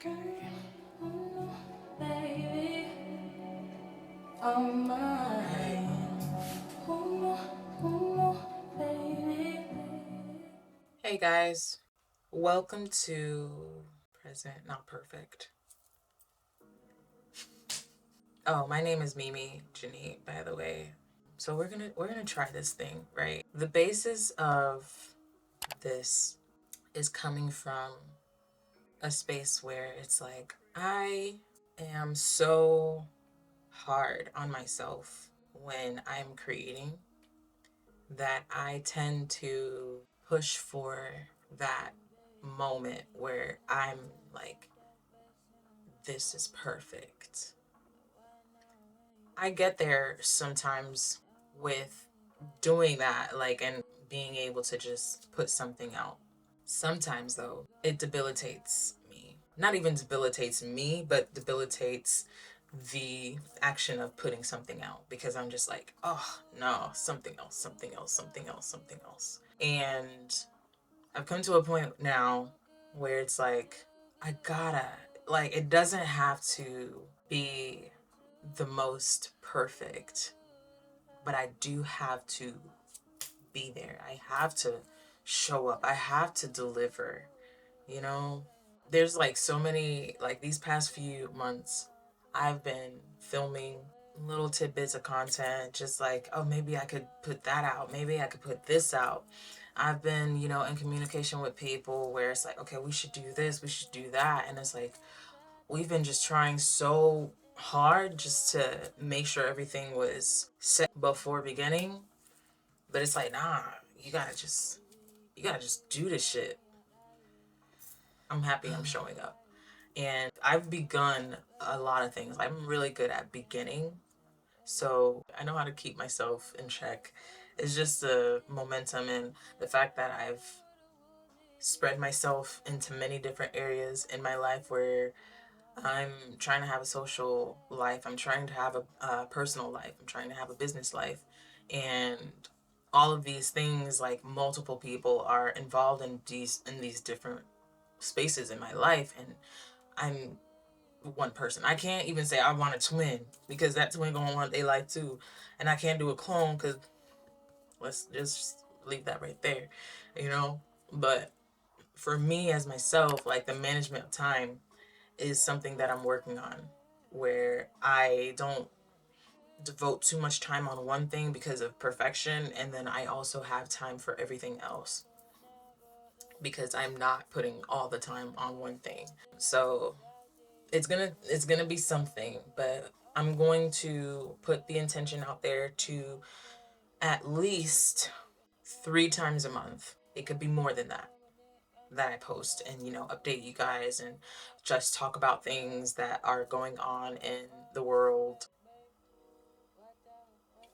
Girl, oh no, baby, oh my, oh no, baby. Hey guys, welcome to Present Not Perfect. Oh, my name is Mimi Janine, by the way. So we're gonna try this thing, right? The basis of this is coming from a space where it's like I am so hard on myself when I'm creating that I tend to push for that moment where I'm like, this is perfect. I get there sometimes with doing that, like, and being able to just put something out. Sometimes, though, it debilitates me. Not even debilitates me, but debilitates the action of putting something out because I'm just like, oh no, something else, something else, something else, something else. And I've come to a point now where it's like, I gotta, like, it doesn't have to be the most perfect, but I do have to be there. I have to show up. I have to deliver, you know? There's like so many, like these past few months, I've been filming little tidbits of content, just like, oh, maybe I could put that out. Maybe I could put this out. I've been, in communication with people where it's like, okay, we should do this, we should do that. And it's like, we've been just trying so hard just to make sure everything was set before beginning. But it's like, nah, you gotta just do this shit. I'm happy I'm showing up. And I've begun a lot of things. I'm really good at beginning. So I know how to keep myself in check. It's just the momentum and the fact that I've spread myself into many different areas in my life where I'm trying to have a social life. I'm trying to have a personal life. I'm trying to have a business life. And all of these things, like multiple people are involved in these different spaces in my life. And I'm one person. I can't even say I want a twin because that twin gonna want their life too. And I can't do a clone because let's just leave that right there, you know? But for me as myself, like the management of time is something that I'm working on where I don't devote too much time on one thing because of perfection, and then I also have time for everything else because I'm not putting all the time on one thing. So it's gonna be something, but I'm going to put the intention out there to at least 3 times a month. It could be more than that I post and update you guys and just talk about things that are going on in the world.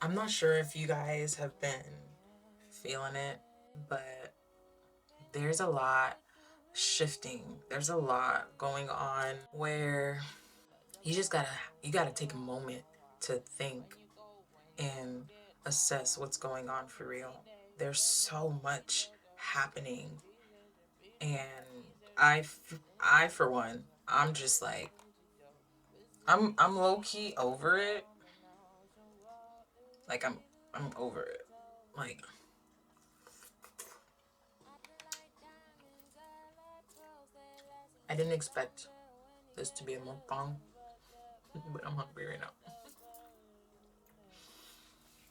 I'm not sure if you guys have been feeling it, but there's a lot shifting. There's a lot going on where you gotta take a moment to think and assess what's going on for real. There's so much happening, and I for one, I'm just like I'm low key over it. Like I'm over it. Like I didn't expect this to be a mukbang, but I'm hungry right now.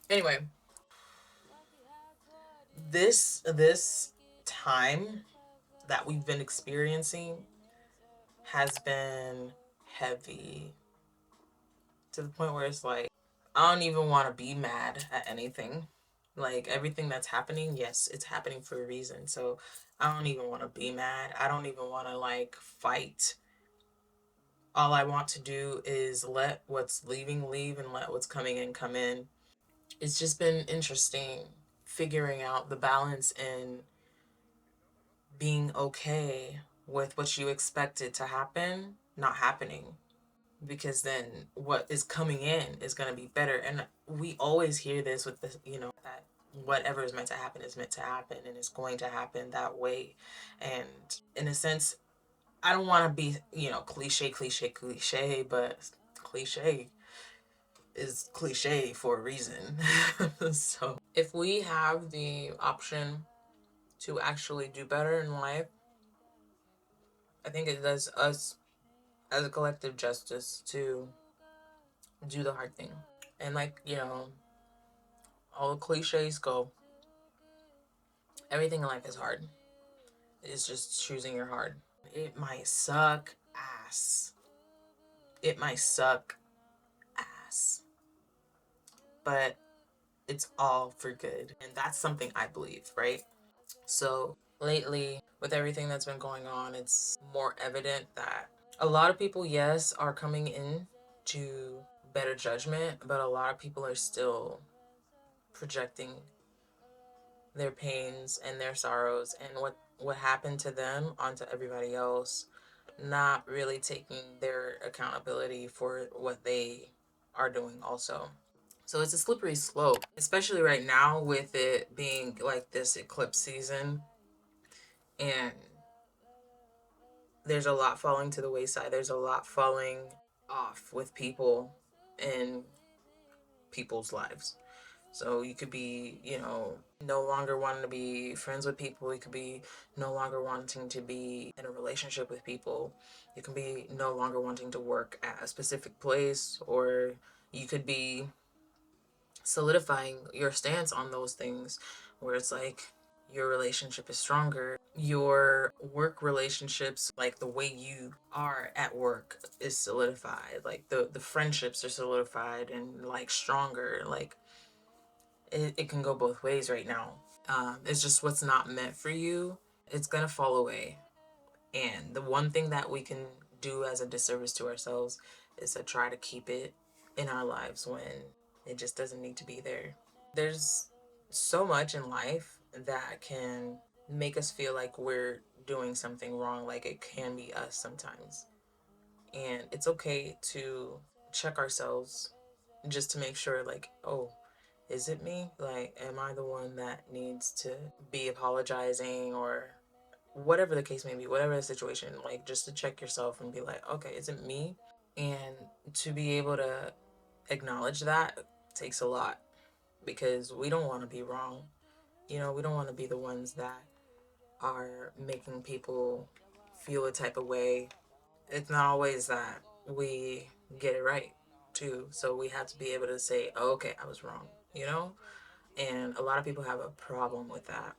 Anyway, this time that we've been experiencing has been heavy to the point where it's like I don't even want to be mad at anything. Like everything that's happening, yes, it's happening for a reason. So I don't even want to be mad. I don't even want to like fight. All I want to do is let what's leaving leave and let what's coming in come in. It's just been interesting figuring out the balance in being okay with what you expected to happen not happening, because then what is coming in is going to be better. And we always hear this with this, that whatever is meant to happen is meant to happen and it's going to happen that way. And in a sense, I don't want to be, cliche, but cliche is cliche for a reason. So if we have the option to actually do better in life, I think it does us as a collective justice to do the hard thing. And like, all the cliches go, everything in life is hard. It's just choosing your hard. It might suck ass. It might suck ass. But it's all for good. And that's something I believe, right? So lately, with everything that's been going on, it's more evident that a lot of people, yes, are coming in to better judgment, but a lot of people are still projecting their pains and their sorrows and what happened to them onto everybody else, not really taking their accountability for what they are doing also. So it's a slippery slope, especially right now with it being like this eclipse season, and there's a lot falling to the wayside. There's a lot falling off with people in people's lives. So you could be, no longer wanting to be friends with people. You could be no longer wanting to be in a relationship with people. You can be no longer wanting to work at a specific place, or you could be solidifying your stance on those things where it's like your relationship is stronger, your work relationships, like the way you are at work is solidified, like the friendships are solidified and like stronger. Like it can go both ways right now. It's just what's not meant for you, it's gonna fall away. And the one thing that we can do as a disservice to ourselves is to try to keep it in our lives when it just doesn't need to be there. There's so much in life that can make us feel like we're doing something wrong, like it can be us sometimes. And it's okay to check ourselves just to make sure, like, oh, is it me? Like, am I the one that needs to be apologizing, or whatever the case may be, whatever the situation, like just to check yourself and be like, okay, is it me? And to be able to acknowledge that takes a lot, because we don't want to be wrong. We don't want to be the ones that are making people feel a type of way. It's not always that we get it right, too. So we have to be able to say, oh, okay, I was wrong, And a lot of people have a problem with that,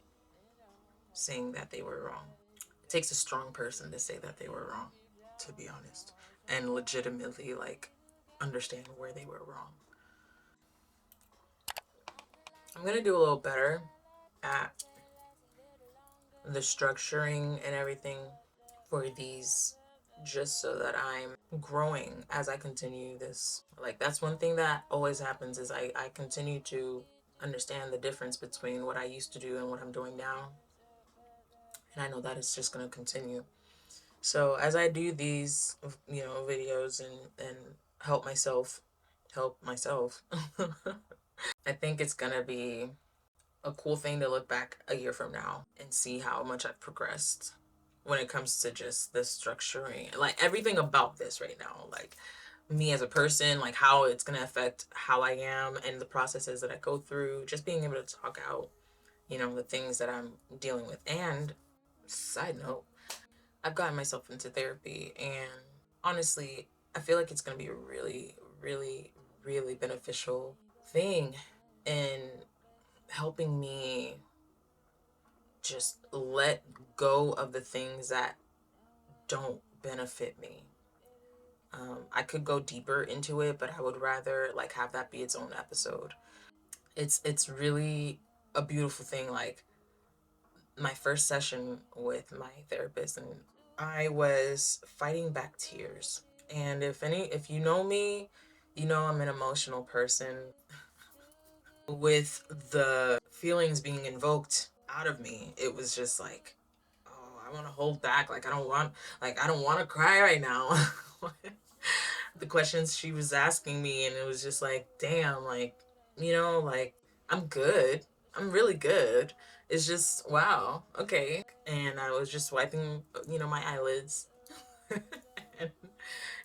saying that they were wrong. It takes a strong person to say that they were wrong, to be honest, and legitimately, like, understand where they were wrong. I'm going to do a little better at the structuring and everything for these, just so that I'm growing as I continue this. Like, that's one thing that always happens is I continue to understand the difference between what I used to do and what I'm doing now. And I know that it's just going to continue. So as I do these, videos and help myself, I think it's going to be a cool thing to look back a year from now and see how much I've progressed when it comes to just the structuring, like everything about this right now, like me as a person, like how it's going to affect how I am and the processes that I go through, just being able to talk out, the things that I'm dealing with. And side note, I've gotten myself into therapy, and honestly, I feel like it's going to be a really, really, really beneficial thing in helping me just let go of the things that don't benefit me. I could go deeper into it, but I would rather like have that be its own episode. It's really a beautiful thing. Like my first session with my therapist, and I was fighting back tears. And if you know me, I'm an emotional person. With the feelings being invoked out of me, it was just like, oh, I want to hold back. Like I don't want to cry right now. The questions she was asking me, and it was just like, damn, like, like I'm good. I'm really good. It's just wow, okay. And I was just wiping, my eyelids. and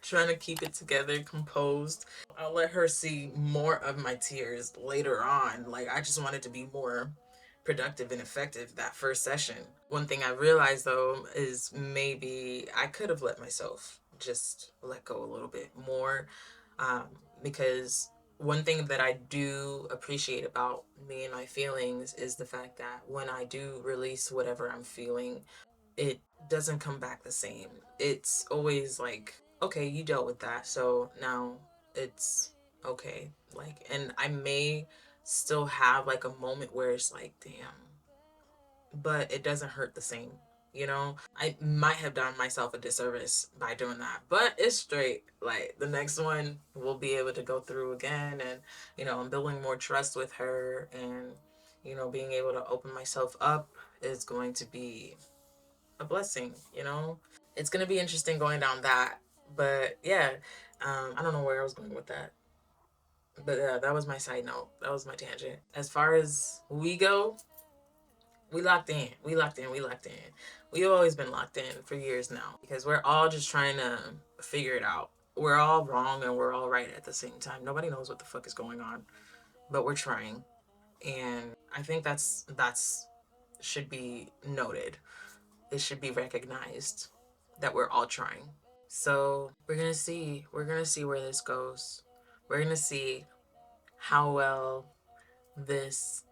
trying to keep it together, composed. I'll let her see more of my tears later on. Like, I just wanted to be more productive and effective that first session. One thing I realized though is maybe I could have let myself just let go a little bit more, um, because one thing that I do appreciate about me and my feelings is the fact that when I do release whatever I'm feeling, it doesn't come back the same. It's always like, okay, you dealt with that, so now it's okay. Like, and I may still have like a moment where it's like, damn, but it doesn't hurt the same. You know, I might have done myself a disservice by doing that, but it's straight. Like, the next one we'll be able to go through again, and I'm building more trust with her, and being able to open myself up is going to be a blessing. It's going to be interesting going down that. But yeah, I don't know where I was going with that. But that was my side note. That was my tangent. As far as we go, we locked in. We locked in. We locked in. We've always been locked in for years now because we're all just trying to figure it out. We're all wrong and we're all right at the same time. Nobody knows what the fuck is going on, but we're trying. And I think that's should be noted. It should be recognized that we're all trying. So we're gonna see. We're gonna see where this goes. We're gonna see how well this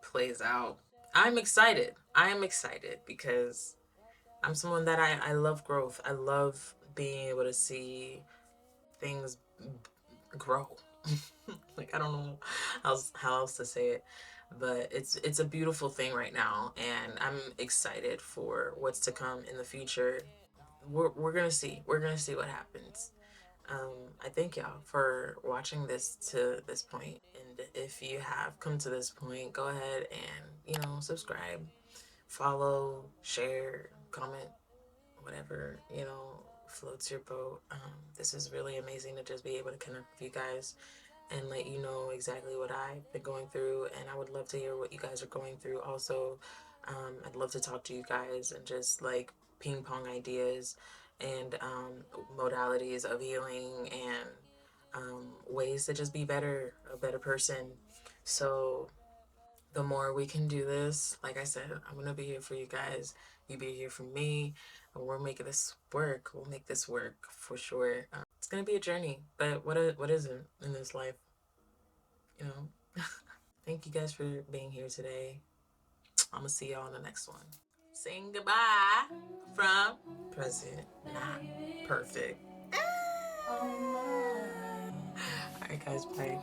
plays out. I'm excited. I am excited because I'm someone that I love growth. I love being able to see things grow. Like, I don't know how else to say it, but it's a beautiful thing right now, and I'm excited for what's to come in the future. We're gonna see. We're gonna see what happens. I thank y'all for watching this to this point, and if you have come to this point, go ahead and subscribe, follow, share, comment, whatever floats your boat. This is really amazing to just be able to connect with you guys and let you know exactly what I've been going through, and I would love to hear what you guys are going through also. I'd love to talk to you guys and just like ping pong ideas and modalities of healing and ways to just be a better person. So the more we can do this, like I said, I'm gonna be here for you guys. You be here for me, and we're making this work. We'll make this work for sure. It's gonna be a journey, but what isn't in this life, you know? Thank you guys for being here today. I'm gonna see y'all in the next one. Saying goodbye from Present Not Perfect. Alright, guys, bye.